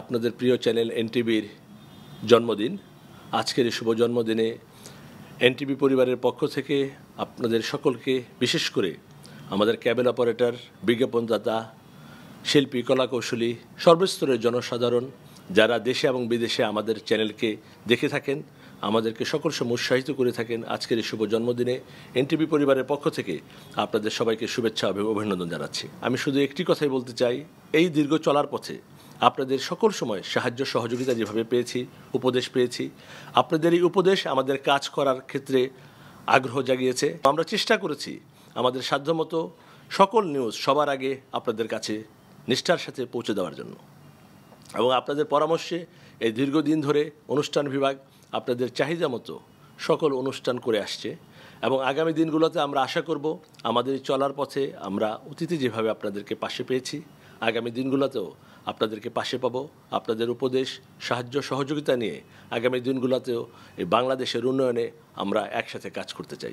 আপনাদের প্রিয় চ্যানেল এনটিভির জন্মদিন। আজকের এই শুভ জন্মদিনে এনটিভি পরিবারের পক্ষ থেকে আপনাদের সকলকে, বিশেষ করে আমাদের ক্যাবেল অপারেটর, বিজ্ঞাপনদাতা, শিল্পী, কলাকৌশলী, সর্বস্তরের জনসাধারণ যারা দেশে এবং বিদেশে আমাদের চ্যানেলকে দেখে থাকেন, আমাদেরকে সকল সময় উৎসাহিত করে থাকেন, আজকের এই শুভ জন্মদিনে এনটিভি পরিবারের পক্ষ থেকে আপনাদের সবাইকে শুভেচ্ছা এবং অভিনন্দন জানাচ্ছি। আমি শুধু একটি কথাই বলতে চাই, এই দীর্ঘ চলার পথে আপনাদের সকল সময় সাহায্য সহযোগিতা যেভাবে পেয়েছি, উপদেশ পেয়েছি, আপনাদের এই উপদেশ আমাদের কাজ করার ক্ষেত্রে আগ্রহ জাগিয়েছে। আমরা চেষ্টা করেছি আমাদের সাধ্যমতো সকল নিউজ সবার আগে আপনাদের কাছে নিষ্ঠার সাথে পৌঁছে দেওয়ার জন্য, এবং আপনাদের পরামর্শে এই দীর্ঘদিন ধরে অনুষ্ঠান বিভাগ আপনাদের চাহিদা মতো সকল অনুষ্ঠান করে আসছে, এবং আগামী দিনগুলোতে আমরা আশা করব আমাদের চলার পথে আমরা অতীতে যেভাবে আপনাদেরকে পাশে পেয়েছি, আগামী দিনগুলোতেও আপনাদেরকে পাশে পাবো। আপনাদের উপদেশ, সাহায্য, সহযোগিতা নিয়ে আগামী দিনগুলোতেও এই বাংলাদেশের উন্নয়নে আমরা একসাথে কাজ করতে চাই।